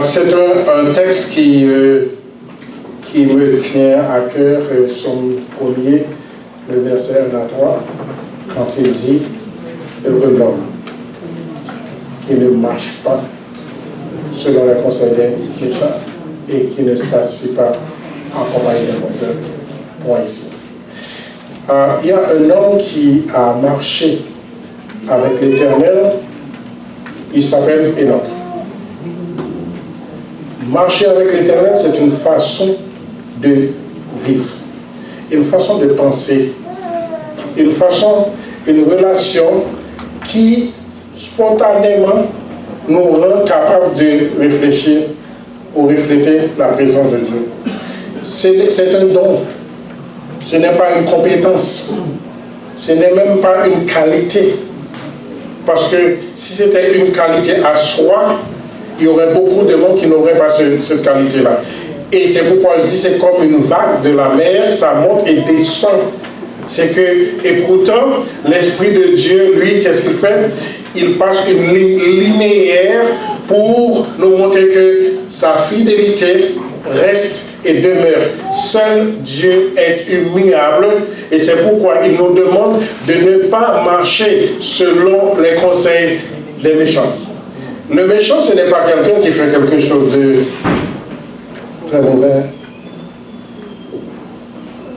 C'est un texte qui me tient à cœur, son premier, le verset 1 à 3, quand il dit « Heureux l'homme qui ne marche pas selon les conseils des méchants et qui ne s'assied pas en compagnie des menteurs. » Point ici. Il y a un homme qui a marché avec l'Éternel, il s'appelle Enoch. Marcher avec l'Éternel, c'est une façon de vivre, une façon de penser, une relation qui spontanément nous rend capables de réfléchir ou refléter la présence de Dieu. C'est un don, ce n'est pas une compétence, ce n'est même pas une qualité. Parce que si c'était une qualité à soi, il y aurait beaucoup de monde qui n'auraient pas cette qualité-là. Et c'est pourquoi je dis c'est comme une vague de la mer, ça monte et descend. Et pourtant, l'Esprit de Dieu, lui, qu'est-ce qu'il fait? Il passe une ligne linéaire pour nous montrer que sa fidélité reste et demeure. Seul Dieu est immuable et c'est pourquoi il nous demande de ne pas marcher selon les conseils des méchants. Le méchant, ce n'est pas quelqu'un qui fait quelque chose de très mauvais.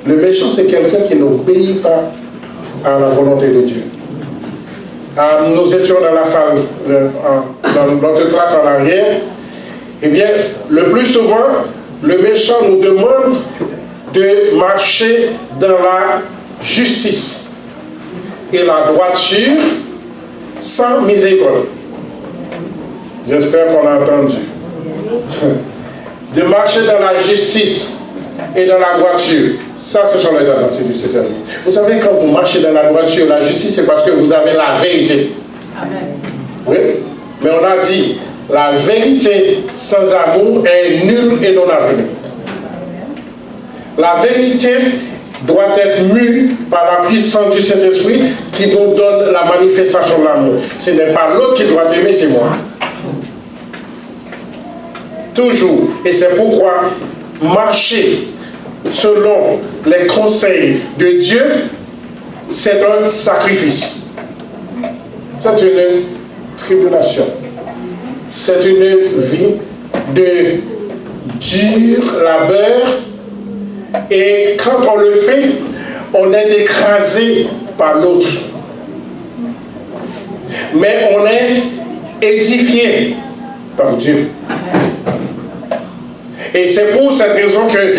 Le méchant, c'est quelqu'un qui n'obéit pas à la volonté de Dieu. Nous étions dans la salle, dans notre classe en arrière. Eh bien, le plus souvent, le méchant nous demande de marcher dans la justice et la droiture sans miséricorde. J'espère qu'on a entendu. De marcher dans la justice et dans la droiture. Ça, ce sont les attentes du Seigneur. Vous savez, quand vous marchez dans la droiture et la justice, c'est parce que vous avez la vérité. Amen. Oui, mais on a dit, la vérité sans amour est nulle et non avenue. La vérité doit être mue par la puissance du Saint-Esprit qui nous donne la manifestation de l'amour. Ce n'est pas l'autre qui doit aimer, c'est moi. Toujours. Et c'est pourquoi marcher selon les conseils de Dieu, c'est un sacrifice. C'est une tribulation. C'est une vie de dur labeur. Et quand on le fait, on est écrasé par l'autre. Mais on est édifié par Dieu. Et c'est pour cette raison que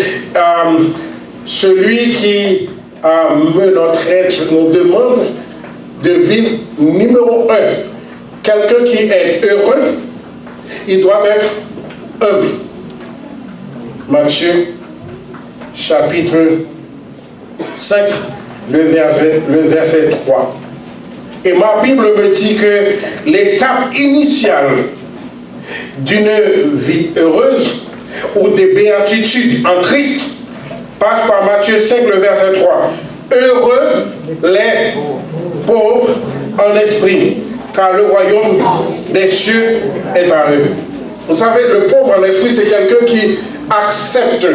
celui qui me notre être nous demande de vivre numéro 1. Quelqu'un qui est heureux, il doit être humble. Matthieu chapitre 5, le verset 3. Et ma Bible me dit que l'étape initiale d'une vie heureuse ou des béatitudes en Christ passe par Matthieu 5, le verset 3. Heureux les pauvres en esprit, car le royaume des cieux est à eux. Vous savez, le pauvre en esprit, c'est quelqu'un qui accepte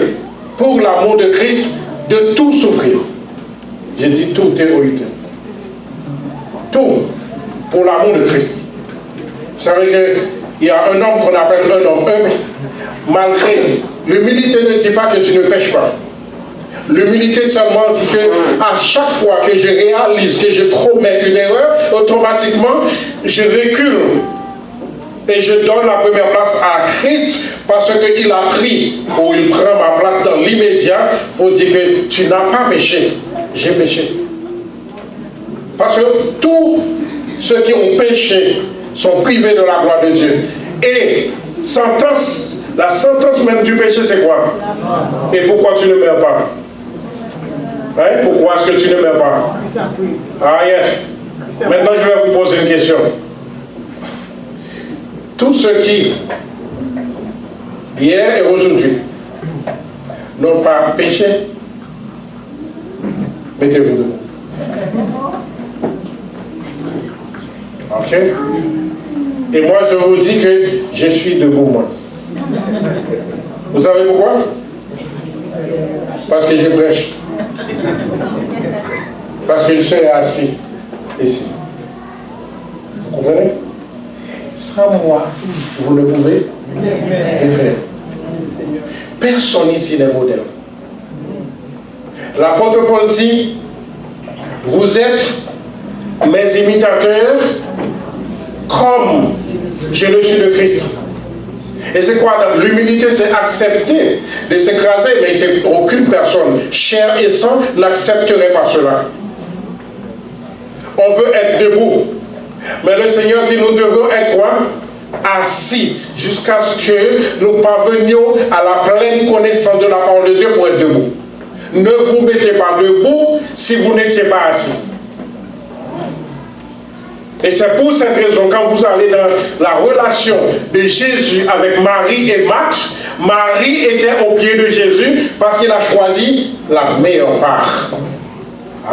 pour l'amour de Christ de tout souffrir. J'ai dit tout, théorité. Tout pour l'amour de Christ. Vous savez qu'il y a un homme qu'on appelle un homme humble, malgré l'humilité ne dit pas que tu ne pêches pas. L'humilité seulement dit que à chaque fois que je réalise que je commets une erreur, automatiquement je recule et je donne la première place à Christ parce qu'il a pris ou il prend ma place dans l'immédiat pour dire que tu n'as pas péché, j'ai péché. Parce que tous ceux qui ont péché sont privés de la gloire de Dieu. Et la sentence même du péché, c'est quoi? Et pourquoi tu ne meurs pas? Hein? Pourquoi est-ce que tu ne meurs pas? Ah yes. Maintenant, je vais vous poser une question. Tous ceux qui, hier et aujourd'hui, n'ont pas péché, mettez-vous debout. Ok? Et moi, je vous dis que je suis debout, moi. Vous savez pourquoi? Parce que je prêche. Parce que je serai assis ici. Vous comprenez? Sans moi, vous ne pouvez rien faire. Personne ici n'est modèle. L'apôtre Paul dit, vous êtes mes imitateurs comme je le suis de Christ. Et c'est quoi? L'humilité, c'est accepter de s'écraser, mais c'est aucune personne, chair et sang, n'accepterait pas cela. On veut être debout. Mais le Seigneur dit, nous devons être quoi? Assis, jusqu'à ce que nous parvenions à la pleine connaissance de la parole de Dieu pour être debout. Ne vous mettez pas debout si vous n'étiez pas assis. Et c'est pour cette raison, quand vous allez dans la relation de Jésus avec Marie et Marthe, Marie était au pied de Jésus parce qu'il a choisi la meilleure part.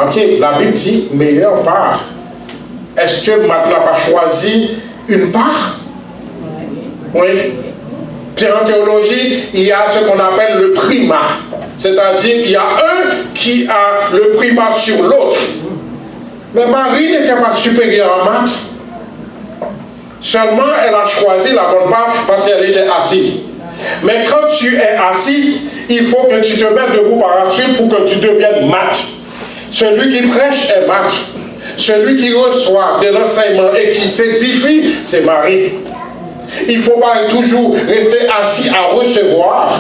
Ok, la Bible dit meilleure part. Est-ce que Marthe n'a pas choisi une part? Oui. Puis en théologie, il y a ce qu'on appelle le primat. C'est-à-dire qu'il y a un qui a le primat sur l'autre. Mais Marie n'était pas supérieure à Marthe. Seulement, elle a choisi la bonne part parce qu'elle était assise. Mais quand tu es assis, il faut que tu te mettes debout par la suite pour que tu deviennes Marthe. Celui qui prêche est Marthe. Celui qui reçoit de l'enseignement et qui s'édifie, c'est Marie. Il ne faut pas toujours rester assis à recevoir.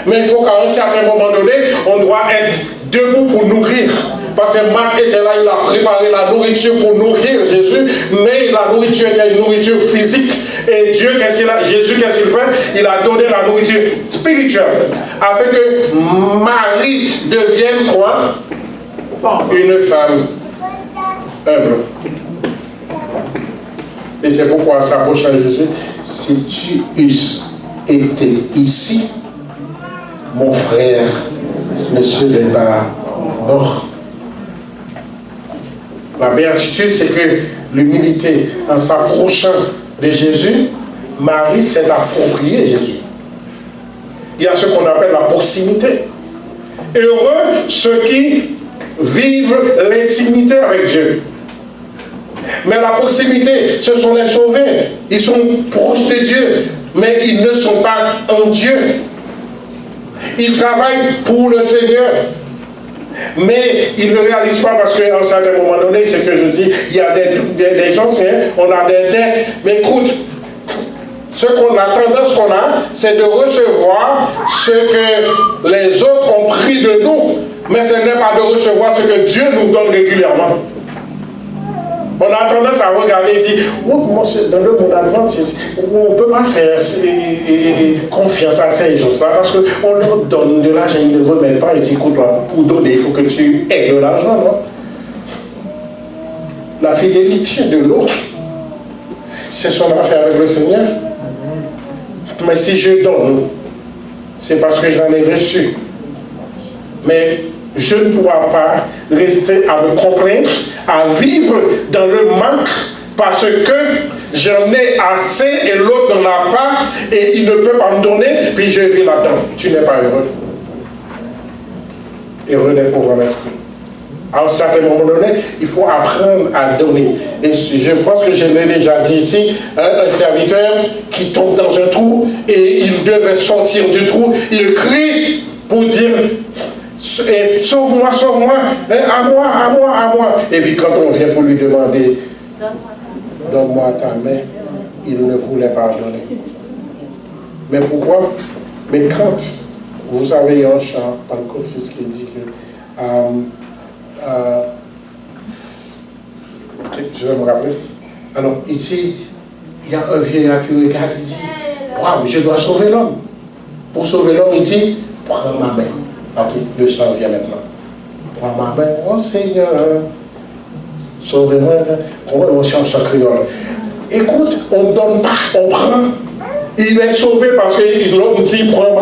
Mais il faut qu'à un certain moment donné, on doit être debout pour nourrir. Parce que Marc était là, il a préparé la nourriture pour nourrir Jésus, mais la nourriture était une nourriture physique. Et Dieu, Jésus, qu'est-ce qu'il fait? Il a donné la nourriture spirituelle, afin que Marie devienne quoi? Une femme humble. Et c'est pourquoi ça approche à Jésus. Si tu eusses été ici, mon frère ne serait pas mort. La béatitude, c'est que l'humilité, en s'approchant de Jésus, Marie s'est appropriée Jésus. Il y a ce qu'on appelle la proximité. Heureux ceux qui vivent l'intimité avec Dieu. Mais la proximité, ce sont les sauvés. Ils sont proches de Dieu, mais ils ne sont pas en Dieu. Ils travaillent pour le Seigneur. Mais ils ne réalisent pas parce qu'à un certain moment donné, c'est ce que je dis, il y a des gens, on a des dettes. Mais écoute, la tendance qu'on a, c'est de recevoir ce que les autres ont pris de nous. Mais ce n'est pas de recevoir ce que Dieu nous donne régulièrement. On a tendance à regarder et dire, oh, dans le monde adventiste, on ne peut pas faire confiance à ces choses-là parce qu'on leur donne de l'argent, ils ne remettent pas et disent, écoute, pour donner, il faut que tu aies de l'argent, non? La fidélité de l'autre, c'est son affaire avec le Seigneur. Mais si je donne, c'est parce que j'en ai reçu. Mais je ne pourrai pas rester à me contraindre, à vivre dans le manque, parce que j'en ai assez et l'autre n'en a pas, et il ne peut pas me donner, puis je vis là-dedans. Tu n'es pas heureux. Heureux des pauvres en esprit. À un certain moment donné, il faut apprendre à donner. Et je pense que je l'ai déjà dit ici, un serviteur qui tombe dans un trou, et il devait sortir du trou, il crie pour dire, sauve-moi, sauve-moi, à moi, à moi, à moi. Et puis quand on vient pour lui demander, donne-moi ta main, il ne voulait pas donner. Mais pourquoi? Mais quand vous avez un chant, pentecôtiste qui dit que je vais me rappeler. Alors ici, il y a un vieillard qui regarde et dit, waouh, je dois sauver l'homme. Pour sauver l'homme, il dit, prends ma main. Ok, le chant vient maintenant. Prends ma main, oh Seigneur, sauvez-moi. On chante en créole. Écoute, on ne donne pas, on prend. Il est sauvé parce que l'homme dit, prends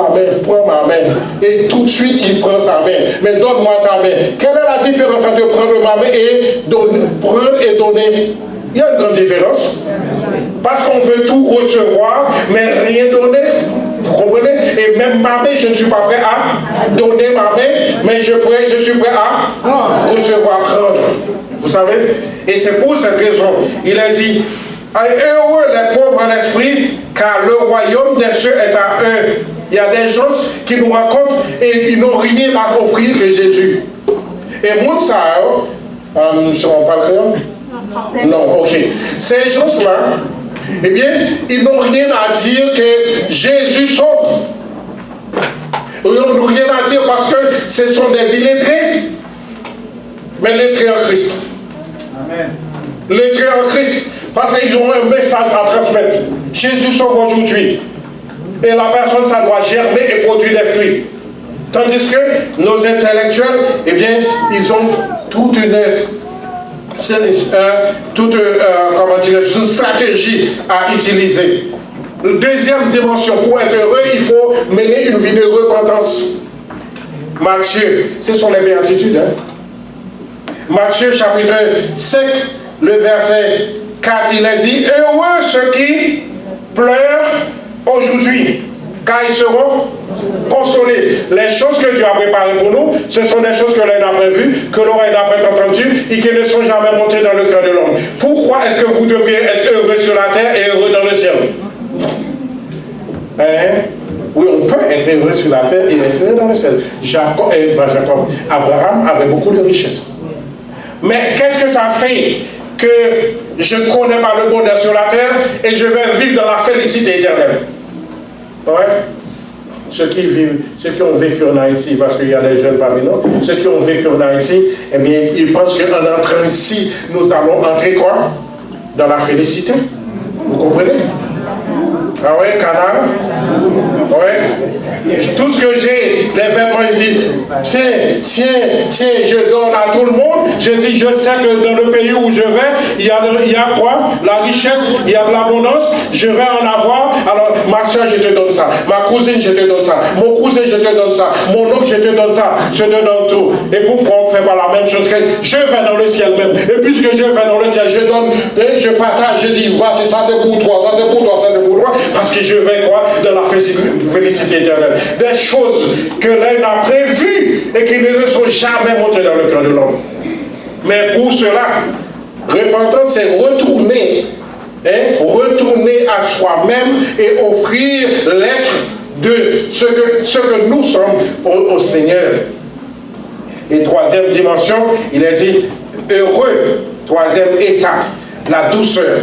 ma main. Et tout de suite, il prend sa main. Mais donne-moi ta main. Quelle est la différence entre prendre ma main et prendre et donner? Il y a une grande différence. Parce qu'on veut tout recevoir, mais rien donner. Et même ma main, je ne suis pas prêt à donner ma main, mais je suis prêt à recevoir, prendre. Vous savez? Et c'est pour cette raison, il a dit, heureux les pauvres en esprit, car le royaume des cieux est à eux. Il y a des gens qui nous rencontrent et ils n'ont rien à offrir que Jésus. Et moi, ça, on parle créole? Non, ok. Ces gens-là, eh bien, ils n'ont rien à dire que Jésus sauve. Ils n'ont rien à dire parce que ce sont des illettrés, mais lettrés en Christ. Amen. Lettrés en Christ, parce qu'ils ont un message à transmettre. Jésus sauve aujourd'hui. Et la personne, ça doit germer et produire des fruits. Tandis que nos intellectuels, eh bien, ils ont toute une stratégie à utiliser. Deuxième dimension, pour être heureux, il faut mener une vie de repentance. Matthieu, ce sont les béatitudes. Matthieu chapitre 5, le verset 4, il a dit, heureux ceux qui pleurent aujourd'hui, car ils seront consolés. Les choses que Dieu a préparées pour nous, ce sont des choses que l'œil n'a pas vues, que l'oreille n'a pas entendues et qui ne sont jamais montées dans le cœur de l'homme. Pourquoi est-ce que vous devriez être heureux sur la terre et heureux dans le ciel? Oui, on peut être heureux sur la terre et être heureux dans le ciel. Abraham avait beaucoup de richesses. Mais qu'est-ce que ça fait que je ne connais pas le bonheur sur la terre et je vais vivre dans la félicité éternelle? Ouais. Ceux qui ont vécu en Haïti, parce qu'il y a des jeunes parmi nous, ceux qui ont vécu en Haïti, eh bien, ils pensent qu'en entrant ici, nous allons entrer quoi? Dans la félicité. Vous comprenez? Ah ouais, canard? Ouais. Tout ce que j'ai, les vêtements, je dis, tiens, je donne à tout le monde. Je dis, je sais que dans le pays où je vais, il y a quoi? La richesse, il y a de l'abondance, je vais en avoir. Alors, ma soeur, je te donne ça. Ma cousine, je te donne ça. Mon cousin, je te donne ça. Mon oncle, je te donne ça. Je te donne tout. Et pourquoi on ne fait pas la même chose que je vais dans le ciel même? Et puisque je vais dans le ciel, je donne, je partage, je dis, voici, ça c'est pour toi, ça c'est pour toi, ça c'est pour toi. Parce que je vais quoi? Dans la félicité éternelle. Des choses que l'œil n'a prévues et qui ne sont jamais montées dans le cœur de l'homme. Mais pour cela, repentance, c'est retourner à soi-même et offrir l'être de ce que nous sommes au Seigneur. Et troisième dimension, il a dit heureux, troisième étape, la douceur.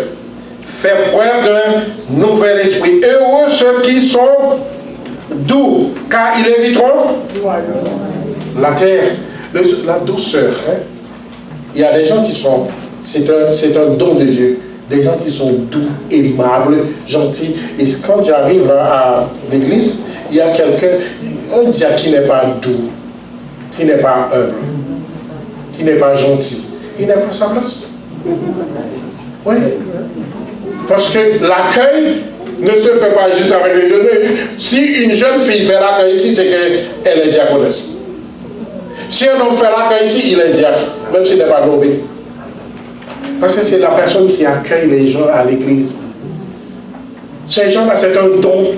Faire preuve d'un nouvel esprit. Heureux ceux qui sont doux, car ils hériteront la terre. La douceur. Il y a des gens qui sont, c'est un don de Dieu. Des gens qui sont doux, aimables, gentils. Et quand j'arrive à l'église, il y a quelqu'un, un diable qui n'est pas doux, qui n'est pas humble, qui n'est pas gentil. Il n'a pas sa place. Oui. Parce que l'accueil ne se fait pas juste avec les jeunes. Si une jeune fille fait l'accueil ici, c'est qu'elle est diaconesse. Si un homme fait l'accueil ici, il est diacre, même s'il n'est pas nommé. Parce que c'est la personne qui accueille les gens à l'église. Ces gens-là, c'est un don.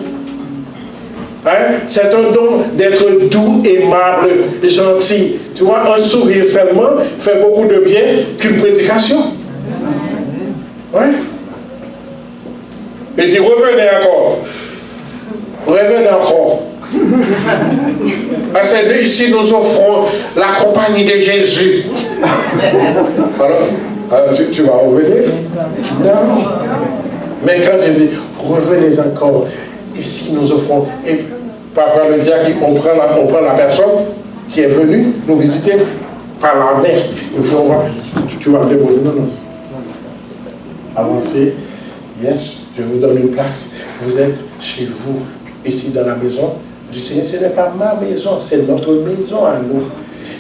C'est un don d'être doux, aimable, gentil. Tu vois, un sourire seulement fait beaucoup de bien qu'une prédication. Oui. Il dit, revenez encore. Revenez encore. Parce que ici, nous offrons la compagnie de Jésus. Alors tu vas revenir? Non. Mais quand je dis, revenez encore, ici, nous offrons. Et parfois, le diacre, on prend la personne qui est venue nous visiter par la mer. Il faut voir, tu vas me déposer. Non. Avancez. Yes, je vous donne une place. Vous êtes chez vous, ici dans la maison du Seigneur. Ce n'est pas ma maison, c'est notre maison à nous.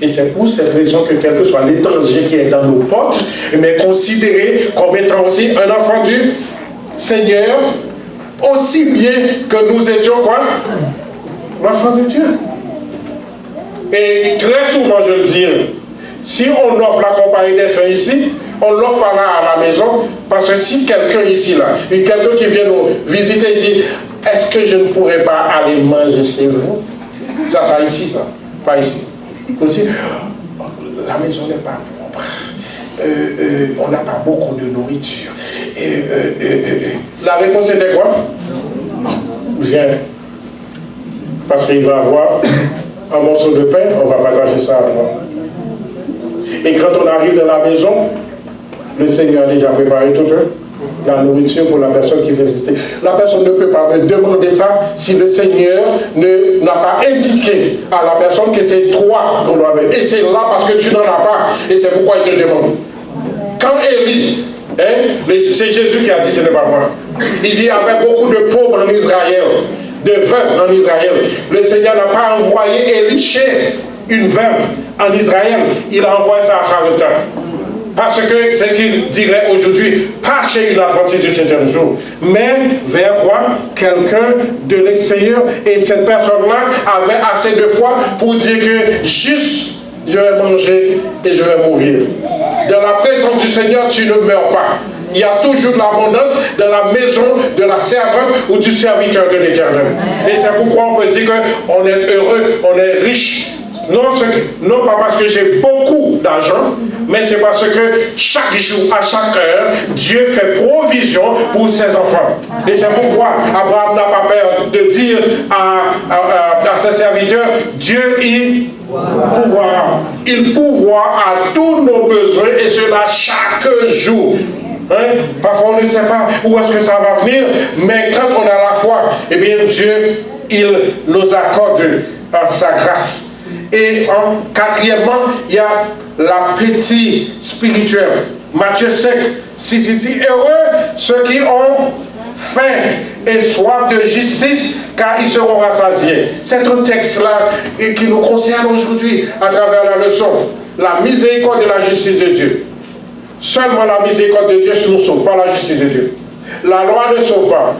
Et c'est pour cette raison que quel que soit l'étranger qui est dans nos portes, mais considéré comme étant aussi un enfant du Seigneur, aussi bien que nous étions quoi? L'enfant de Dieu. Et très souvent, je le dis, si on offre la compagnie des saints ici, on l'offre pas là à la maison, parce que si quelqu'un ici, là, quelqu'un qui vient nous visiter dit, est-ce que je ne pourrais pas aller manger chez vous? Ça ici, ça. Pas ici. Aussi, la maison n'est pas propre. On n'a pas beaucoup de nourriture. La réponse était quoi? Viens. Parce qu'il va avoir un morceau de pain, on va partager ça à moi. Et quand on arrive dans la maison, le Seigneur a déjà préparé toute la nourriture pour la personne qui vient visiter. La personne ne peut pas me demander ça si le Seigneur n'a pas indiqué à la personne que c'est toi qu'on doit mettre. Et c'est là parce que tu n'en as pas. Et c'est pourquoi il te demande. Quand Élie, c'est Jésus qui a dit, ce n'est pas moi. Il dit, il y avait beaucoup de pauvres en Israël, de veuves en Israël. Le Seigneur n'a pas envoyé Élie chez une veuve en Israël. Il a envoyé ça à Sarepta. Parce que c'est ce qu'il dirait aujourd'hui, pas chez une adventiste du 7e jour, mais vers quoi? Quelqu'un de l'extérieur. Et cette personne-là avait assez de foi pour dire que juste je vais manger et je vais mourir. Dans la présence du Seigneur, tu ne meurs pas. Il y a toujours de l'abondance dans la maison de la servante ou du serviteur de l'Éternel. Et c'est pourquoi on peut dire qu'on est heureux, on est riche. Non pas parce que j'ai beaucoup d'argent, mais c'est parce que chaque jour, à chaque heure, Dieu fait provision pour ses enfants. Et c'est pourquoi Abraham n'a pas peur de dire à ses serviteurs, Dieu il pourvoira. Il pourvoit à tous nos besoins et cela chaque jour. Parfois on ne sait pas où est-ce que ça va venir, mais quand on a la foi, eh bien Dieu, il nous accorde sa grâce. Et quatrièmement, il y a l'appétit spirituel. Matthieu 5, 6, il dit, heureux ceux qui ont faim et soif de justice, car ils seront rassasiés. C'est un texte-là qui nous concerne aujourd'hui à travers la leçon. La miséricorde et la justice de Dieu. Seulement la miséricorde de Dieu nous sauve, pas la justice de Dieu. La loi ne sauve pas.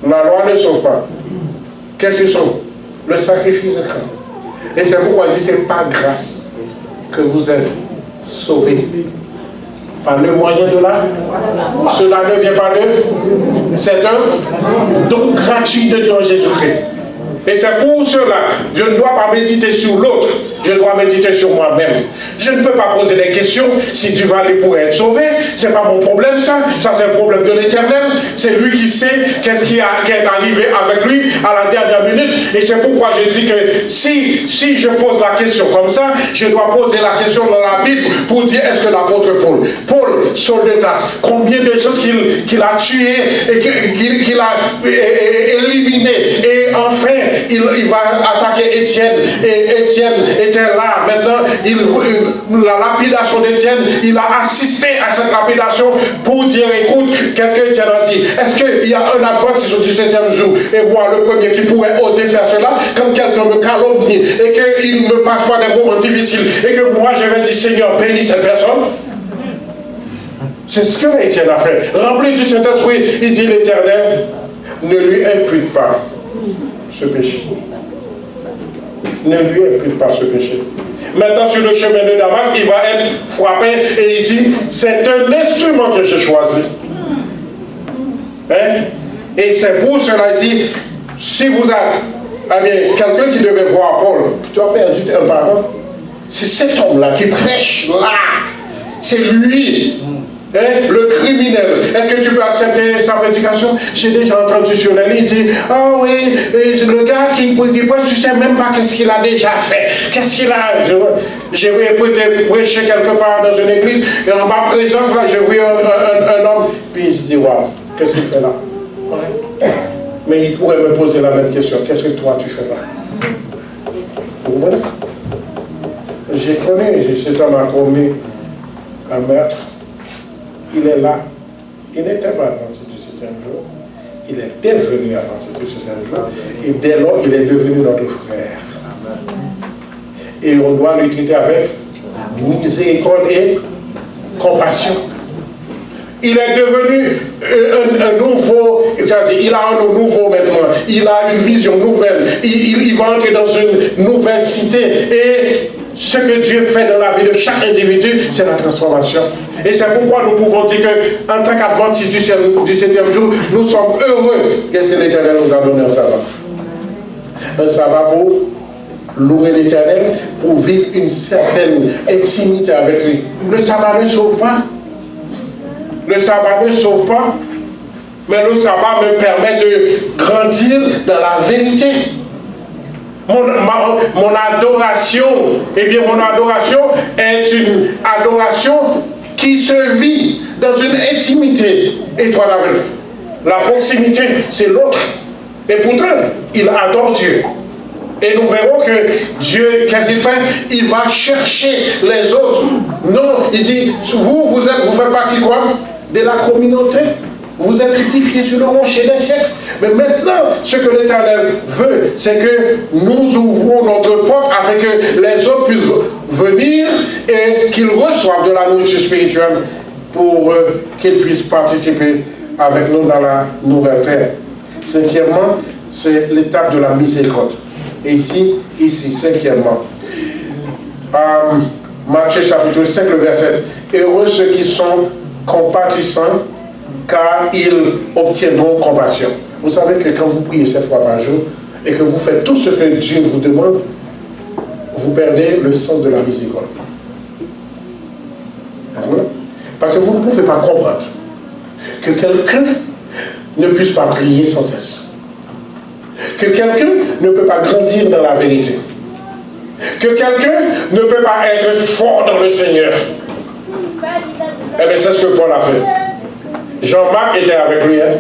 La loi ne sauve pas. Qu'est-ce qu'ils sont? Le sacrifice de Christ. Et c'est pourquoi il dit, c'est par grâce que vous êtes sauvés. Par le moyen de la. Cela ne vient pas de. C'est un don gratuit de Dieu en Jésus-Christ. Et c'est pour cela, je ne dois pas méditer sur l'autre, je dois méditer sur moi-même. Je ne peux pas poser des questions si tu vas aller pour être sauvé. C'est pas mon problème ça c'est le problème de l'Éternel. C'est lui qui sait qu'est-ce qui est arrivé avec lui à la dernière minute. Et c'est pourquoi je dis que si je pose la question comme ça, je dois poser la question dans la Bible pour dire est-ce que l'apôtre Paul, Saul de Tarse, combien de choses qu'il a tuées et qu'il a éliminées. Et enfin, il va attaquer Étienne. Et Étienne était là. Maintenant, la lapidation d'Étienne, il a assisté à cette lapidation pour dire, écoute, qu'est-ce que Étienne a dit? Est-ce qu'il y a un adventiste au 17e jour, et moi le premier qui pourrait oser faire cela, quand quelqu'un me calomnie, et qu'il ne me passe pas des moments difficiles, et que moi je vais dire, Seigneur, bénis cette personne? C'est ce que Étienne a fait. Rempli du Saint-Esprit, il dit, l'Éternel ne lui impute pas ce péché. Ne lui impute pas ce péché. Maintenant, sur le chemin de Damas, il va être frappé et il dit, c'est un instrument que j'ai choisi. Et c'est pour cela qu'il dit, si vous avez quelqu'un qui devait voir Paul, tu as perdu un parent, c'est cet homme-là qui prêche là. C'est lui. Le criminel, est-ce que tu peux accepter sa prédication? J'ai déjà entendu sur la ligne, il dit, oh oui, le gars qui prêche, tu sais même pas qu'est-ce qu'il a déjà fait. Qu'est-ce qu'il a... J'ai vu prêcher quelque part dans une église, et en ma présence, là, j'ai vu un homme, puis il se dit, waouh, qu'est-ce qu'il fait là? Mais il pourrait me poser la même question, qu'est-ce que toi tu fais là? Vous comprenez? J'ai connu, cet homme a commis un meurtre. Il est là. Il n'était pas adventiste du 7e jour. Il est devenu adventiste du 7e jour. Et dès lors, il est devenu notre frère. Et on doit le traiter avec miséricorde et compassion. Il est devenu un nouveau, c'est-à-dire il a un nouveau maintenant. Il a une vision nouvelle. Il va entrer dans une nouvelle cité. Et ce que Dieu fait dans la vie de chaque individu, c'est la transformation. Et c'est pourquoi nous pouvons dire qu'en tant qu'adventistes du 7e jour, nous sommes heureux. Qu'est-ce que l'Éternel nous a donné un sabbat? Un sabbat pour louer l'Éternel, pour vivre une certaine intimité avec lui. Le sabbat ne sauve pas. Le sabbat ne sauve pas. Mais le sabbat me permet de grandir dans la vérité. Mon adoration, eh bien mon adoration est une adoration qui se vit dans une intimité étroite avec lui. La proximité, c'est l'autre. Et pourtant, il adore Dieu. Et nous verrons que Dieu, qu'est-ce qu'il fait? Il va chercher les autres. Non, il dit, vous faites partie quoi? De la communauté. Vous êtes édifiés sur le rocher des siècles. Mais maintenant, ce que l'Éternel veut, c'est que nous ouvrons notre porte afin que les autres puissent venir et qu'ils reçoivent de la nourriture spirituelle pour qu'ils puissent participer avec nous dans la nouvelle terre. Cinquièmement, c'est l'étape de la miséricorde. Et ici, cinquièmement, Matthieu chapitre 5, le verset. Heureux ceux qui sont compatissants, car ils obtiendront compassion. Vous savez que quand vous priez 7 fois par jour et que vous faites tout ce que Dieu vous demande, vous perdez le sens de la miséricorde. Parce que vous ne pouvez pas comprendre que quelqu'un ne puisse pas prier sans cesse. Que quelqu'un ne peut pas grandir dans la vérité. Que quelqu'un ne peut pas être fort dans le Seigneur. Eh bien, c'est ce que Paul a fait. Jean-Marc était avec lui. Hein?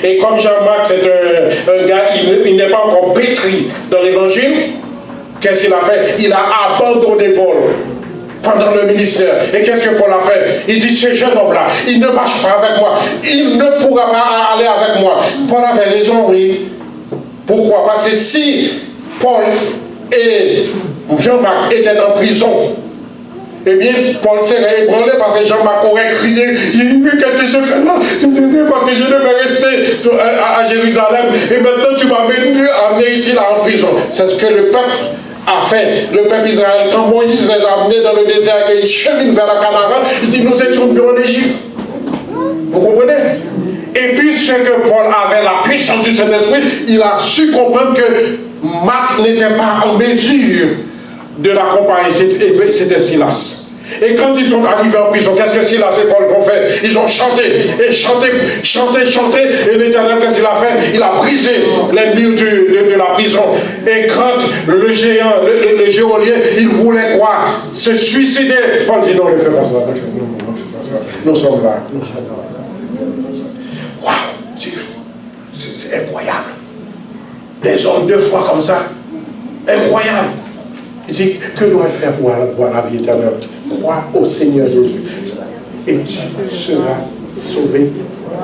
Et comme Jean-Marc, c'est un gars, il n'est pas encore pétri dans l'évangile, qu'est-ce qu'il a fait? Il a abandonné Paul pendant le ministère. Et qu'est-ce que Paul a fait? Il dit, ce jeune homme-là, il ne marche pas avec moi. Il ne pourra pas aller avec moi. Paul avait raison, oui. Pourquoi? Parce que si Paul et Jean-Marc étaient en prison, eh bien, Paul serait ébranlé parce que Jean-Marc aurait crié, il dit, qu'est-ce que je fais là? Parce que je devais rester à Jérusalem. Et maintenant, tu m'as amené ici, là, en prison. C'est ce que le peuple a fait. Le peuple Israël, quand Moïse les a amenés dans le désert et ils cheminent vers la Canaan, il dit, nous étions bien en Égypte. Vous comprenez? Et puis, ce que Paul avait la puissance du Saint-Esprit, il a su comprendre que Marc n'était pas en mesure de l'accompagner. C'était Silas. Et quand ils sont arrivés en prison, qu'est-ce que Silas et Paul ont fait? Ils ont chanté, et chanté, et l'Éternel, qu'est-ce qu'il a fait? Il a brisé les murs de la prison. Et quand le géant, le géolien, il voulait quoi? Se suicider. Paul dit non, ne fais pas ça, ne fais pas ça. Nous sommes là. Waouh, c'est incroyable. Des hommes 2 fois comme ça. Incroyable. Il dit, que dois-je faire pour avoir la vie éternelle? Crois au Seigneur Jésus. Et tu seras sauvé,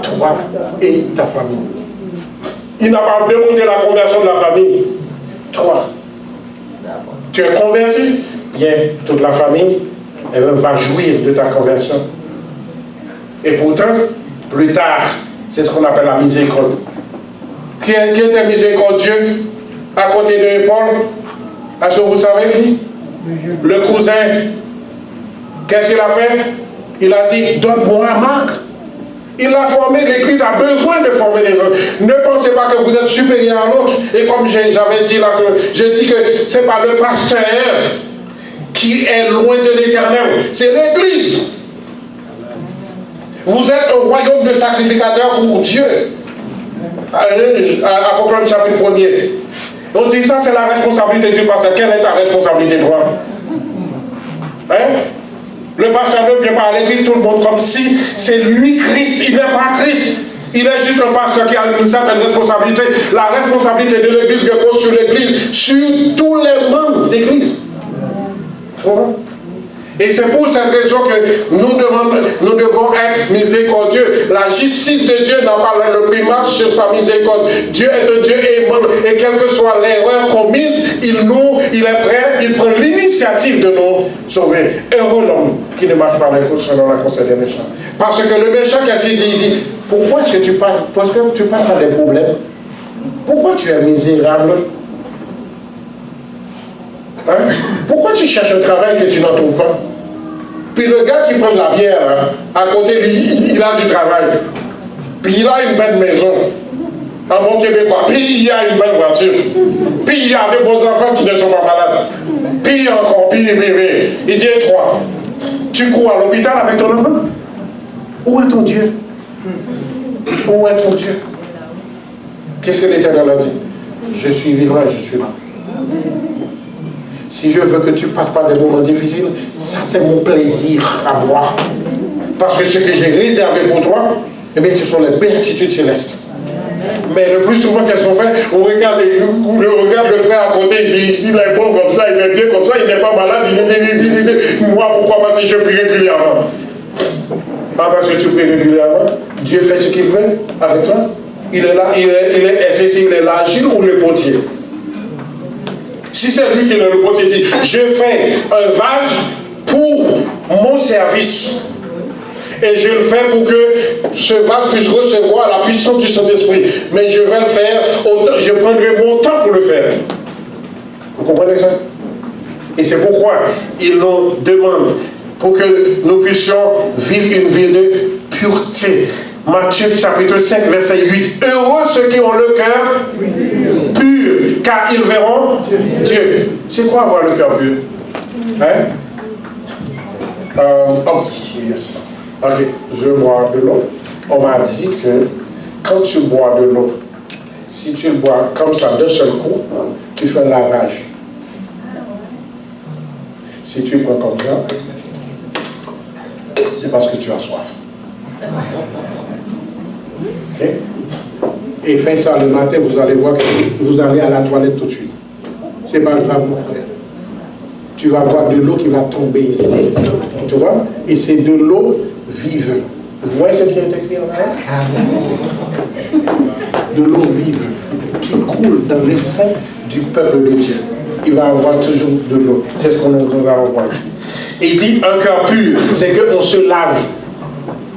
toi et ta famille. Il n'a pas demandé la conversion de la famille. Toi. Tu es converti? Bien, toute la famille, elle va jouir de ta conversion. Et pourtant, plus tard, c'est ce qu'on appelle la miséricorde. Qui était miséricordieux à côté de Paul? Est-ce que vous savez qui? Le cousin. Qu'est-ce qu'il a fait? Il a dit, donne-moi Marc. Il a formé, l'Église a besoin de former les autres. Ne pensez pas que vous êtes supérieur à l'autre. Et comme j'avais dit là, je dis que ce n'est pas le pasteur qui est loin de l'Éternel, c'est l'Église. Vous êtes un royaume de sacrificateurs pour Dieu. Apocalypse chapitre 1er. On dit ça, c'est la responsabilité du pasteur. Quelle est ta responsabilité, toi? Hein? Le pasteur ne vient pas à l'église, tout le monde comme si c'est lui Christ. Il n'est pas Christ. Il est juste un pasteur qui a une certaine responsabilité. La responsabilité de l'église repose sur l'église, sur tous les membres d'église. Et c'est pour cette raison que nous devons être miséricordieux. La justice de Dieu n'a pas le primat sur sa miséricorde. Dieu est un Dieu aimant. Et quelle que soit l'erreur commise, il est prêt, il prend l'initiative de nous sauver. Heureux l'homme qui ne marche pas selon la conseil des méchants. Parce que le méchant, qu'est-ce qu'il dit? Il dit, pourquoi est-ce que tu parles? Parce que tu parles à des problèmes. Pourquoi tu es misérable? Hein? Pourquoi tu cherches un travail que tu n'en trouves pas? Puis le gars qui prend de la bière, hein, à côté, il a du travail. Puis il a une belle maison. Un bon Québécois. Puis il a une belle voiture. Puis il y a des bons enfants qui ne sont pas malades. Puis encore, puis il dit 3. Tu cours à l'hôpital avec ton enfant? Où est ton Dieu? Où est ton Dieu? Qu'est-ce que l'Éternel a dit? Je suis vivant et je suis là. Si je veux que tu passes par des moments difficiles, ça c'est mon plaisir à moi. Parce que ce que j'ai réservé pour toi, eh bien, ce sont les béatitudes célestes. Mais le plus souvent, qu'est-ce qu'on fait? On regarde le frère à côté, il dit, s'il est bon comme ça, il est bien comme ça, il n'est pas malade, moi, pourquoi? Parce que je prie régulièrement. Pas parce que tu pries régulièrement. Dieu fait ce qu'il veut avec toi. Il est là, il est l'agile ou le potier? Si c'est lui qui est le potier, il dit, je fais un vase pour mon service. Et je le fais pour que ce vase puisse recevoir la puissance du Saint-Esprit. Mais je vais le faire, je prendrai mon temps pour le faire. Vous comprenez ça? Et c'est pourquoi il nous demande pour que nous puissions vivre une vie de pureté. Matthieu chapitre 5, verset 8. Heureux ceux qui ont le cœur pur, car ils verront Dieu. C'est quoi avoir le cœur pur? Hein? Oh, yes. Ok, je bois de l'eau. On m'a dit que quand tu bois de l'eau, si tu bois comme ça d'un seul coup, tu fais un lavage. Si tu bois comme ça, c'est parce que tu as soif. Ok? Et fais ça le matin, vous allez voir que vous allez à la toilette tout de suite. C'est pas grave, mon frère. Tu vas voir de l'eau qui va tomber ici. Tu vois? Et c'est de l'eau vive. Vous voyez ce qui est écrit en là? De l'eau vive qui coule dans le sein du peuple de Dieu. Il va avoir toujours de l'eau. C'est ce qu'on va voir ici. Et il dit un cœur pur, c'est qu'on se lave.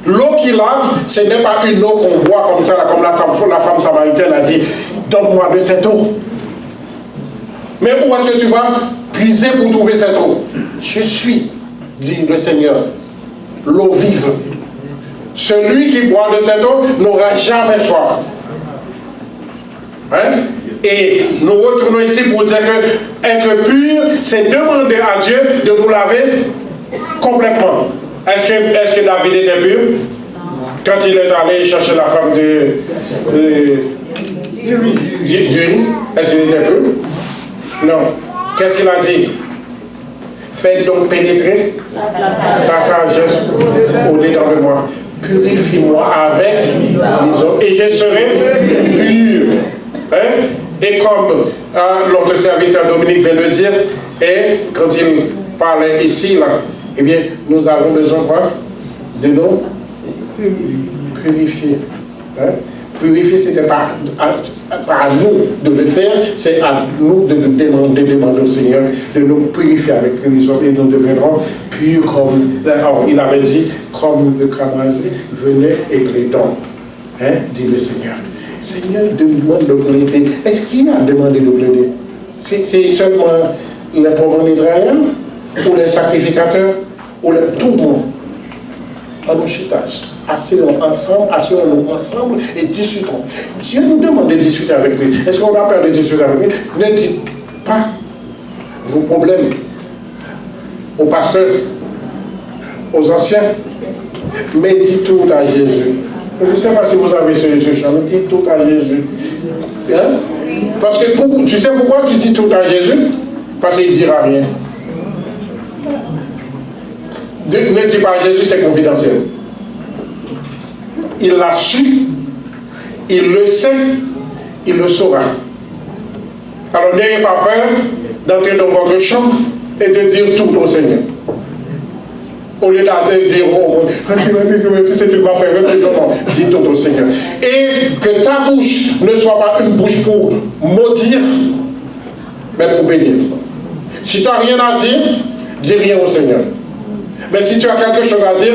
L'eau qui lave, ce n'est pas une eau qu'on boit comme ça, comme la femme samaritaine a dit, donne-moi de cette eau. Mais où est-ce que tu vas puiser pour trouver cette eau? Je suis, dit le Seigneur, l'eau vive. Celui qui boit de cette eau n'aura jamais soif. Hein? Et nous retournons ici pour dire que être pur, c'est demander à Dieu de nous laver complètement. Est-ce que David était pur? Quand il est allé chercher la femme de est-ce qu'il était pur? Non. Qu'est-ce qu'il a dit? Faites donc pénétrer ta sagesse au-dedans de moi. Purifie-moi avec l'eau et je serai pur. Hein? Et comme l'autre serviteur Dominique vient le dire, et quand il parlait ici, là, eh bien, nous avons besoin quoi? De nous purifier. Hein? Purifier, ce n'est pas à nous de le faire, c'est à nous de demander au Seigneur de nous purifier avec l'hysope et nous deviendrons purs comme, il avait dit, comme le cramoisi venait avec les dents. Hein? Dit le Seigneur. Seigneur demande de plaider. Est-ce qu'il a demandé de plaider? C'est seulement les pauvres en Israël, ou les sacrificateurs, ou tout le monde. Asseyons-nous ensemble et discutons. Dieu nous demande de discuter avec lui. Est-ce qu'on a peur de discuter avec lui? Ne dites pas vos problèmes aux pasteurs, aux anciens, mais dites tout à Jésus. Je ne sais pas si vous avez ce chant, mais dites tout à Jésus. Hein? Parce que tu sais pourquoi tu dis tout à Jésus? Parce qu'il ne dira rien. Ne dis pas à Jésus, c'est confidentiel. Il l'a su, il le sait, il le saura. Alors n'ayez pas peur d'entrer dans votre chambre et de dire tout au Seigneur. Au lieu de dire, c'est une affaire, non, dis tout au Seigneur. Et que ta bouche ne soit pas une bouche pour maudire, mais pour bénir. Si tu n'as rien à dire, dis rien au Seigneur. Mais si tu as quelque chose à dire,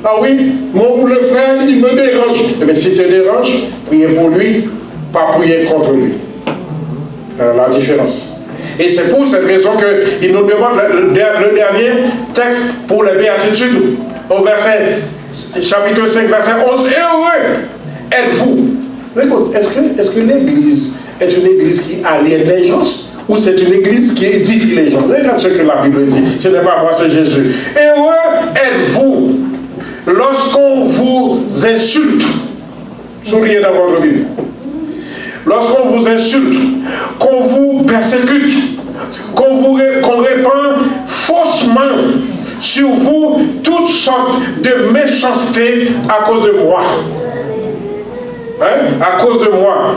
ah oui, le frère, il me dérange. Mais si te dérange, priez pour lui, pas prier contre lui. La différence. Et c'est pour cette raison qu'il nous demande le dernier texte pour les béatitudes, au chapitre 5, verset 11. Heureux êtes-vous. Est-ce que l'Église est une Église qui aliène les gens ou c'est une Église qui édifie les gens? Regardez ce que la Bible dit. Ce n'est pas moi, c'est Jésus. Heureux êtes-vous lorsqu'on vous insulte. Souriez dans votre Bible. Lorsqu'on vous insulte, qu'on vous persécute, qu'on répand faussement sur vous toutes sortes de méchanceté à cause de moi. À cause de moi.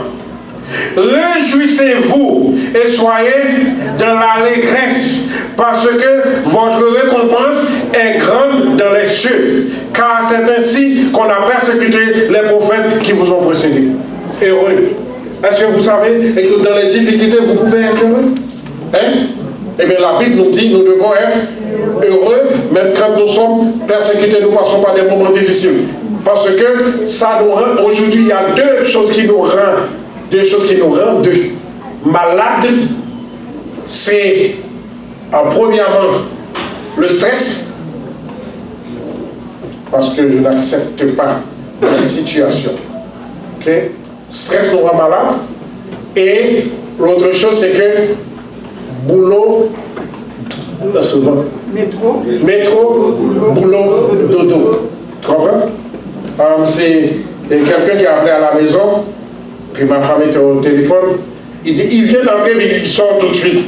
Réjouissez-vous et soyez dans l'allégresse, parce que votre récompense est grande dans les cieux, car c'est ainsi qu'on a persécuté les prophètes qui vous ont précédés. Heureux. Est-ce que vous savez que dans les difficultés, vous pouvez être heureux? Eh bien, la Bible nous dit que nous devons être heureux, même quand nous sommes persécutés, nous ne passons pas des moments difficiles. Parce que ça nous rend, aujourd'hui, il y a deux choses qui nous rendent malades. C'est, premièrement, le stress, parce que je n'accepte pas la situation. Okay? Stress nous rend malade. Et l'autre chose, c'est que boulot, métro, boulot, dodo. Tu comprends? C'est quelqu'un qui a appelé à la maison, puis ma femme était au téléphone, il dit, il vient d'entrer, mais il sort tout de suite.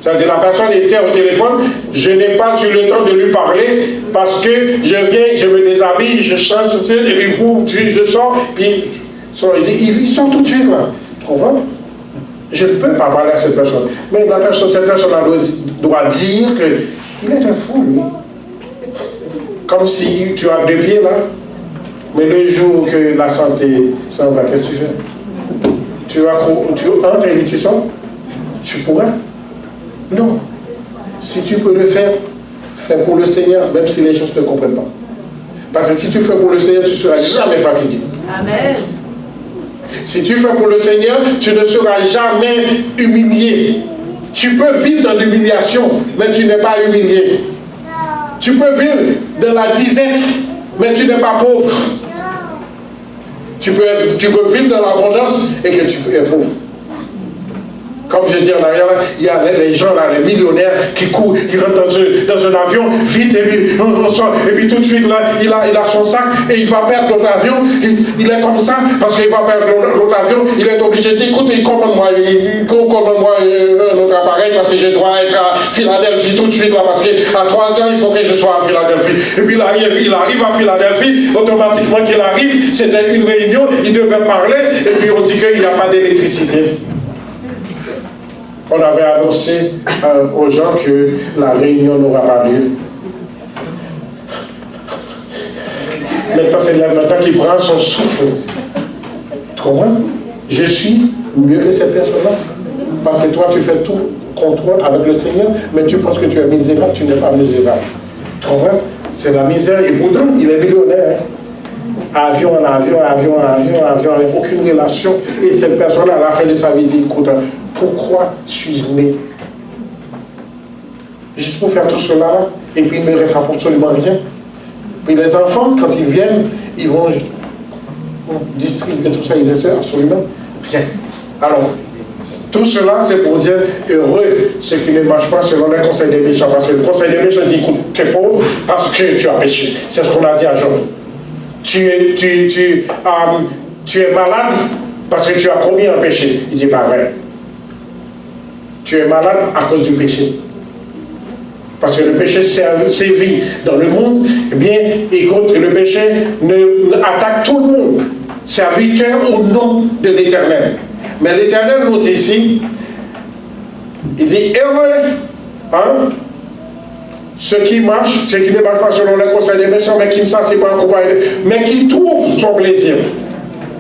C'est-à-dire, la personne était au téléphone, je n'ai pas eu le temps de lui parler, parce que je viens, je me déshabille, je change tout de suite, et puis je sors, puis il dit, il sort tout de suite, là. Tu comprends? Je ne peux pas parler à cette personne. Mais cette personne doit dire qu'il est un fou, lui. Comme si tu as deux pieds là, mais le jour que la santé s'en va, qu'est-ce que tu fais? Tu entres et tu sors? Tu pourras? Non. Si tu peux le faire, fais pour le Seigneur, même si les gens ne comprennent pas. Parce que si tu fais pour le Seigneur, tu ne seras jamais fatigué. Amen. Si tu fais pour le Seigneur, tu ne seras jamais humilié. Tu peux vivre dans l'humiliation, mais tu n'es pas humilié. Tu peux vivre dans la disette, mais tu n'es pas pauvre. Tu peux vivre dans l'abondance et que tu es pauvre. Comme je dis en arrière, il y a les gens là, les millionnaires qui courent, qui rentrent dans un avion, vite, et puis tout de suite là, il a son sac et il va perdre l'autre avion. Il est comme ça, parce qu'il va perdre l'autre avion, il est obligé de dire, écoute, commande-moi un autre appareil, parce que je dois être à Philadelphie tout de suite là, parce qu'à 3 heures, il faut que je sois à Philadelphie. Et puis il arrive à Philadelphie, automatiquement qu'il arrive, c'était une réunion, il devait parler, et puis on dit qu'il n'y a pas d'électricité. On avait annoncé aux gens que la réunion n'aura pas lieu. Maintenant, c'est maintenant qu'il prend son souffle. Comment? Je suis mieux que cette personne-là. Parce que toi, tu fais tout contrôle avec le Seigneur, mais tu penses que tu es misérable, tu n'es pas misérable. Comment? C'est la misère, et pourtant, il est millionnaire. Avion en avion, avec aucune relation. Et cette personne-là, à la fin de sa vie, dit, écoute, pourquoi suis-je né? Juste pour faire tout cela là, et puis il ne me reste absolument rien. Puis les enfants, quand ils viennent, ils vont distribuer tout ça, ils ne restent absolument rien. Alors, tout cela, c'est pour dire heureux ceux qui ne marchent pas selon le conseil des méchants. Parce que le conseil des méchants dit, écoute, tu es pauvre parce que tu as péché. C'est ce qu'on a dit à Job. Tu es malade parce que tu as commis un péché. Il dit pas vrai. Tu es malade à cause du péché. Parce que le péché sévit dans le monde, eh bien, écoute, le péché attaque tout le monde, serviteur ou non de l'Éternel. Mais l'Éternel nous dit ici, il dit heureux, ceux qui marchent, ceux qui ne marchent pas selon les conseils des méchants, mais qui ne s'assient pas en compagnie, mais qui trouvent son plaisir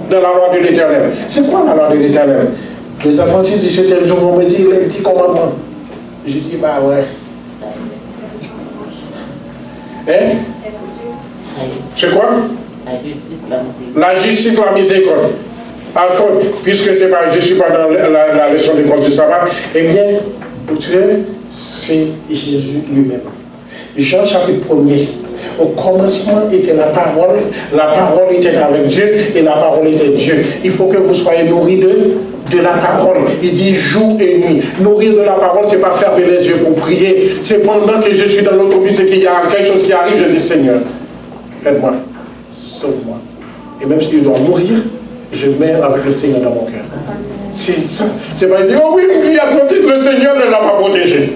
dans la loi de l'Éternel. C'est quoi la loi de l'Éternel? Les adventistes du 7e jour vont me dire les 10 commandements. Je dis, bah ouais. Hein? C'est quoi? La justice, la miséricorde. Encore, puisque c'est pas, je ne suis pas dans la leçon d'école du sabbat, eh bien, c'est Jésus lui-même. Jean chapitre 1er. Au commencement était la parole était avec Dieu et la parole était Dieu. Il faut que vous soyez nourris de la parole. Il dit jour et nuit. Nourrir de la parole, c'est pas fermer les yeux pour prier. C'est pendant que je suis dans l'autobus et qu'il y a quelque chose qui arrive, je dis Seigneur, aide-moi, sauve-moi. Et même s'il doit mourir, je meurs avec le Seigneur dans mon cœur. C'est ça. C'est pas dire, oh oui, il y a le Seigneur ne l'a pas protégé.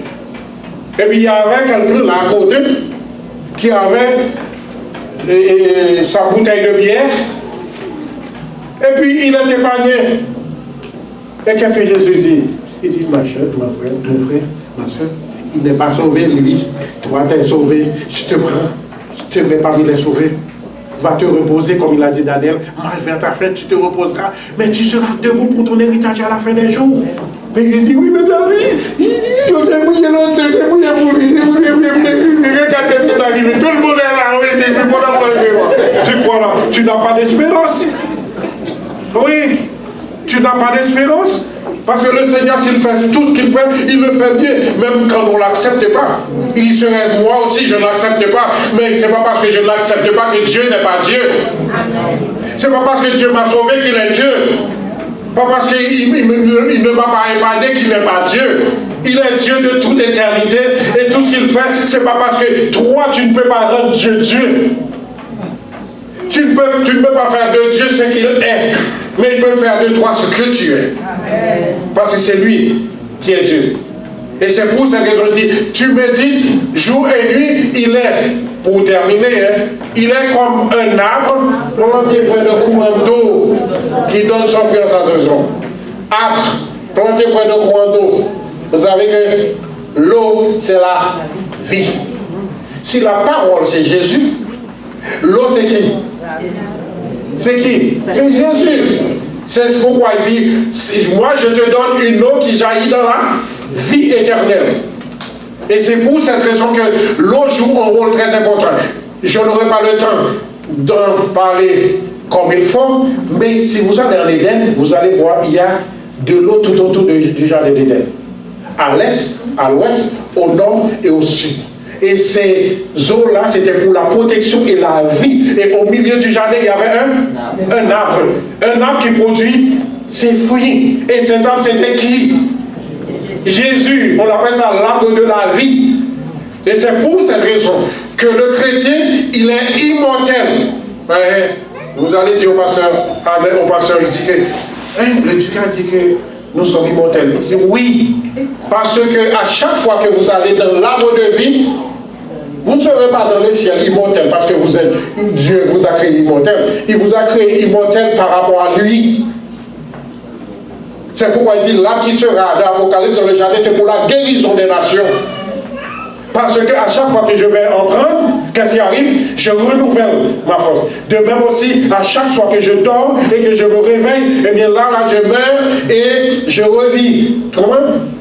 Et puis il y avait quelqu'un là à côté qui avait sa bouteille de bière. Et puis il est épargné. Et qu'est-ce que Jésus dit? Il dit, ma soeur, mon frère, ma soeur, il n'est pas sauvé, lui. Toi, t'es sauvé. Je te prends. Je te mets parmi les sauvés. Va te reposer, comme il a dit Daniel. Marche vers ta fête, tu te reposeras. Mais tu seras debout pour ton héritage à la fin des jours. Mais il dit, oui, mais David, il dit, je t'ai mouillé l'autre, je t'ai mouillé pour lui, regardez ce qui est arrivé. Tout le monde est là, oui, tu crois là, tu n'as pas d'espérance. Oui, tu n'as pas d'espérance. Parce que le Seigneur, s'il fait tout ce qu'il fait, il le fait bien. Même quand on ne l'accepte pas. Il serait, moi aussi, je ne l'accepte pas. Mais ce n'est pas parce que je ne l'accepte pas que Dieu n'est pas Dieu. Ce n'est pas parce que Dieu m'a sauvé qu'il est Dieu. Pas parce qu'il ne m'a pas épargné qu'il n'est pas Dieu. Il est Dieu de toute éternité. Et tout ce qu'il fait, ce n'est pas parce que toi, tu ne peux pas rendre Dieu Dieu. Tu ne peux pas faire de Dieu ce qu'il est. Mais il peut faire de toi ce que tu es. Amen. Parce que c'est lui qui est Dieu. Et c'est pour ça que je dis, tu médites jour et nuit, il est, pour terminer, il est comme un arbre planté près d'un courant d'eau qui donne son fruit à sa saison. Arbre planté près d'un courant d'eau. Vous savez que l'eau, c'est la vie. Si la parole, c'est Jésus, l'eau, c'est qui? C'est qui? C'est Jésus. C'est pourquoi il dit, moi je te donne une eau qui jaillit dans la vie éternelle. Et c'est pour cette raison que l'eau joue un rôle très important. Je n'aurai pas le temps d'en parler comme il faut, mais si vous allez en Éden, vous allez voir, il y a de l'eau tout autour du jardin d'Éden. À l'est, à l'ouest, au nord et au sud. Et ces eaux-là, c'était pour la protection et la vie. Et au milieu du jardin, il y avait un arbre. Un arbre qui produit ses fruits. Et cet arbre, c'était qui? Jésus. On appelle ça l'arbre de la vie. Et c'est pour cette raison que le chrétien, il est immortel. Vous allez dire au pasteur, il dit que, le Dieu dit que nous sommes immortels. Il dit oui, parce que à chaque fois que vous allez dans l'arbre de vie, vous ne serez pas dans le ciel immortel parce que vous êtes, Dieu vous a créé immortel. Il vous a créé immortel par rapport à lui. C'est pourquoi il dit là qui sera dans l'Apocalypse dans le jardin, c'est pour la guérison des nations. Parce qu'à chaque fois que je vais en prendre, qu'est-ce qui arrive? Je renouvelle ma force. De même aussi, à chaque fois que je dors et que je me réveille, eh bien là, je meurs et je revis.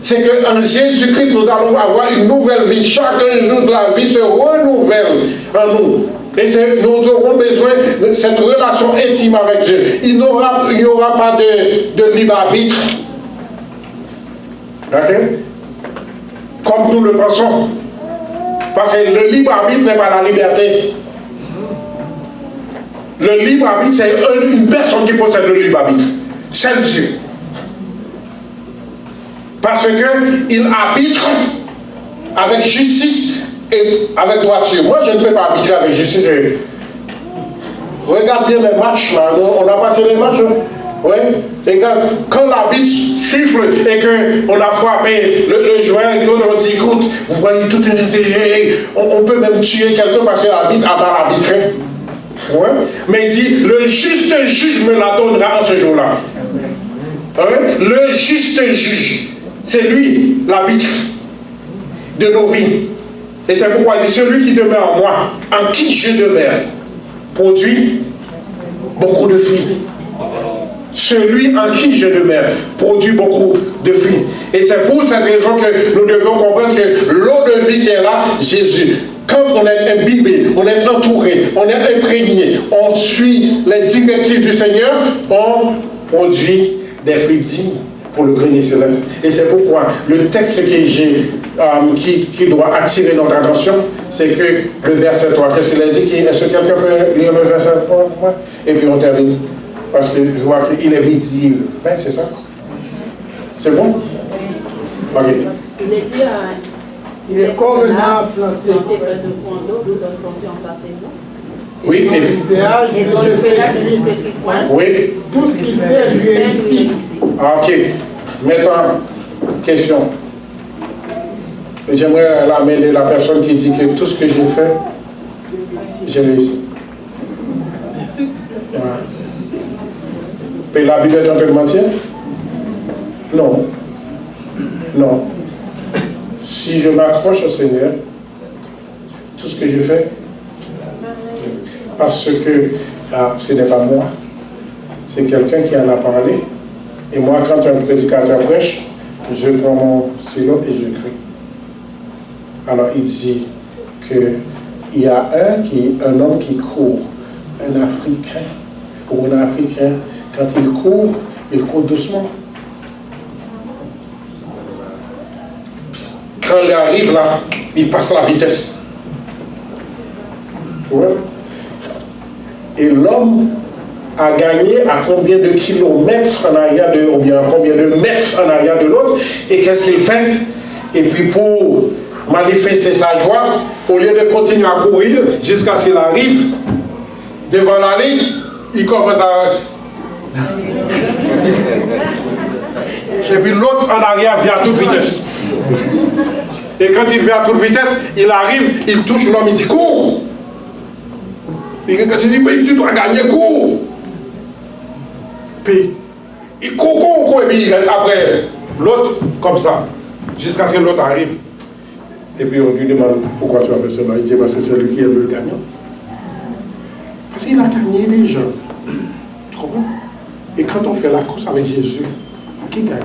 C'est qu'en Jésus-Christ, nous allons avoir une nouvelle vie. Chaque jour de la vie se renouvelle en nous. Et nous aurons besoin de cette relation intime avec Dieu. Il n'y aura pas de libre arbitre. Okay? Comme nous le pensons. Parce que le libre arbitre n'est pas la liberté. Le libre arbitre, c'est une personne qui possède le libre arbitre. C'est Dieu. Parce qu'il arbitre avec justice et avec droiture. Moi, je ne peux pas arbitrer avec justice. Regarde bien les matchs là. On a passé les matchs. Oui. Et quand l'arbitre siffle et qu'on a frappé le joueur et qu'on dit écoute, vous voyez tout, on peut même tuer quelqu'un parce que l'arbitre a mal arbitré. Ouais. Mais il dit le juste juge me la donnera en ce jour-là. Ouais. Le juste juge, c'est lui l'arbitre de nos vies. Et c'est pourquoi il dit celui qui demeure en moi, en qui je demeure, produit beaucoup de fruits. Celui en qui je demeure produit beaucoup de fruits. Et c'est pour cette raison que nous devons comprendre que l'eau de vie qui est là, Jésus. Quand on est imbibé, on est entouré, on est imprégné, on suit les directives du Seigneur, produit des fruits dignes pour le grenier céleste. Et c'est pourquoi le texte que j'ai, qui doit attirer notre attention, c'est que le verset 3, qu'est-ce qu'il a dit? Est-ce que quelqu'un peut lire le verset 3 pour moi? Et puis on termine. Parce que je vois qu'il est midi 20, c'est ça? C'est bon? Ok. Il est dit, il est comme un arbre planté près de point d'eau, d'où donne fonction sa saison. Oui, et puis. Et dans le feuillage, il fait qu'il point. Oui. Tout ce qu'il fait lui réussit. Ok. Maintenant, question. J'aimerais l'amener la personne qui dit que tout ce que j'ai fait, j'ai réussi. Voilà. Mais la Bible est en train de mentir? Non. Non. Si je m'accroche au Seigneur, tout ce que je fais, parce que ce n'est pas moi, c'est quelqu'un qui en a parlé. Et moi, quand un prédicateur prêche, je prends mon stylo et je crie. Alors il dit qu'il y a un homme qui court, un Africain, ou un Africain, quand il court doucement. Quand il arrive là, il passe la vitesse. Ouais. Et l'homme a gagné à combien de kilomètres en arrière de, ou bien à combien de mètres en arrière de l'autre, et qu'est-ce qu'il fait? Et puis pour manifester sa joie, au lieu de continuer à courir jusqu'à ce qu'il arrive devant la ligne, il commence à... Et puis l'autre en arrière vient à toute vitesse. Et quand il vient à toute vitesse, il arrive, il touche l'homme, il dit cours. Et quand il dit, mais tu dois gagner, cours. Puis il court, et puis il reste après l'autre comme ça, jusqu'à ce que l'autre arrive. Et puis on lui demande pourquoi tu as fait cela. Il dit parce que c'est lui qui est le gagnant. Parce qu'il a gagné les gens. Tu comprends? Et quand on fait la course avec Jésus, qui gagne?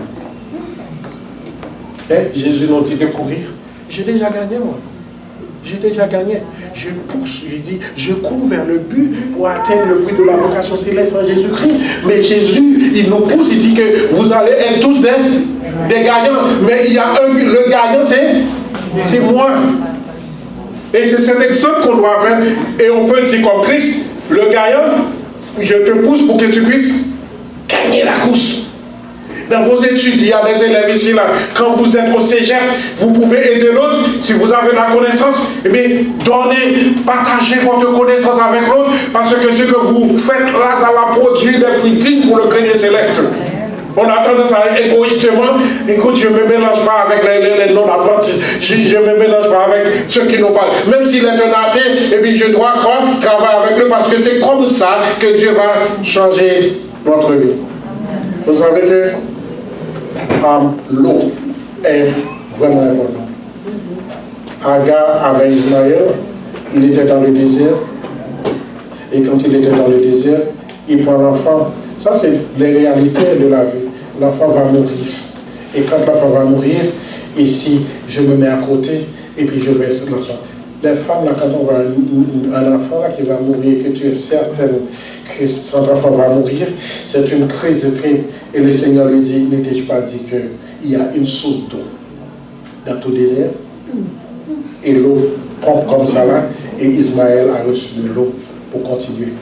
Jésus nous dit de courir. J'ai déjà gagné, moi. J'ai déjà gagné. Je pousse, je dis, je cours vers le but pour atteindre le but de la vocation céleste en Jésus-Christ. Mais Jésus, il nous pousse, il dit que vous allez être tous des gagnants. Mais il y a le gagnant, c'est moi. Et c'est cet exemple qu'on doit faire. Et on peut dire comme Christ, le gagnant, je te pousse pour que tu puisses gagner la course. Dans vos études, il y a des élèves ici, là. Quand vous êtes au cégep, vous pouvez aider l'autre. Si vous avez la connaissance, eh bien, donnez, partagez votre connaissance avec l'autre, parce que ce que vous faites là, ça va produire des fruits dignes pour le grenier céleste. On a tendance à égoïstement, écoute, je ne me mélange pas avec les non-adventistes, je ne me mélange pas avec ceux qui n'ont pas. Même s'il est un athée, eh bien, je dois travailler avec eux, parce que c'est comme ça que Dieu va changer notre vie. Vous savez que l'eau est vraiment importante. Agar avait Ismaël, il était dans le désert, et quand il était dans le désert, il prend l'enfant. Ça, c'est les réalités de la vie. L'enfant va mourir. Et quand l'enfant va mourir, ici, je me mets à côté, et puis je verse l'enfant. Les femmes, là, quand on voit un enfant là, qui va mourir, que tu es certaine que son enfant va mourir, c'est une crise terrible. Et le Seigneur lui dit, ne t'ai-je pas dit qu'il y a une source d'eau dans tout désert? Et l'eau pompe comme ça là, et Ismaël a reçu de l'eau pour continuer.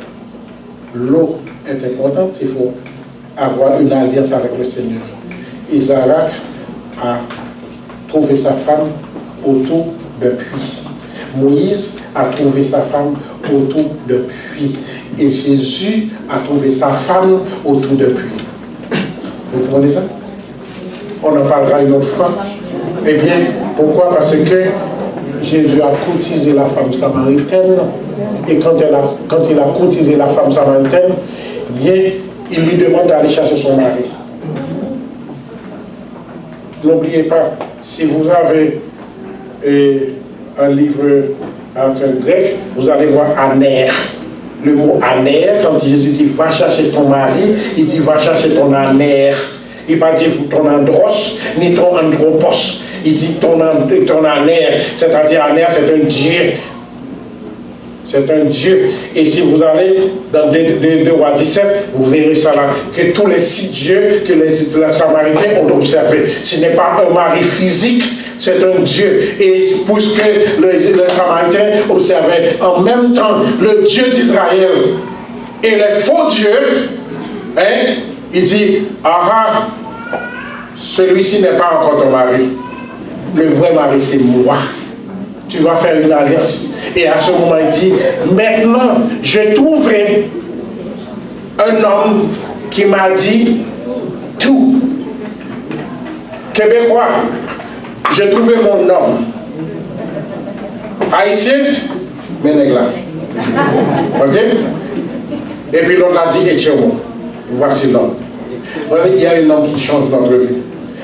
L'eau est importante, il faut avoir une alliance avec le Seigneur. Isaac a trouvé sa femme autour d'un puits. Moïse a trouvé sa femme autour d'un puits. Et Jésus a trouvé sa femme autour d'un puits. Vous comprenez ça? On en parlera une autre fois. Eh bien, pourquoi? Parce que Jésus a courtisé la femme samaritaine. Et quand il a courtisé la femme samaritaine, eh bien, il lui demande d'aller chercher son mari. N'oubliez pas, si vous avez un livre en grec, vous allez voir aner. Le mot aner, quand Jésus dit va chercher ton mari, il dit va chercher ton aner. Il ne va pas dire ton andros, ni ton andropos. Il dit ton aner, c'est-à-dire aner, c'est un dieu. C'est un Dieu. Et si vous allez dans 2 Rois 17, vous verrez ça là, que tous les 6 dieux que les Samaritains ont observés. Ce n'est pas un mari physique, c'est un Dieu. Et puisque les Samaritains observaient en même temps le Dieu d'Israël et les faux dieux, hein, il dit, ah, celui-ci n'est pas encore ton mari. Le vrai mari, c'est moi. Tu vas faire une alliance. Et à ce moment, il dit, maintenant, je trouverai un homme qui m'a dit tout. Québécois, j'ai trouvé mon homme. Haïtien, Ménégla. Ok? Et puis l'autre a dit, Étienne, voici l'homme. Il y a un homme qui change notre vie.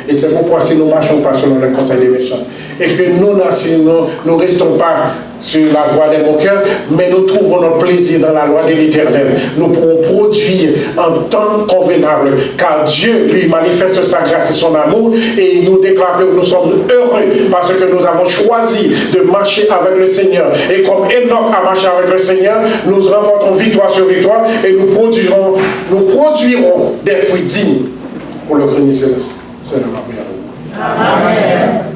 Et c'est pourquoi si nous ne marchons pas selon le conseil des méchants, et que nous ne restons pas sur la voie des moqueurs, mais nous trouvons notre plaisir dans la loi de l'Éternel. Nous pourrons produire en temps convenable, car Dieu lui manifeste sa grâce et son amour, et il nous déclare que nous sommes heureux parce que nous avons choisi de marcher avec le Seigneur. Et comme Enoch a marché avec le Seigneur, nous remportons victoire sur victoire et nous produirons des fruits dignes pour le grenier céleste. C'est le Amen.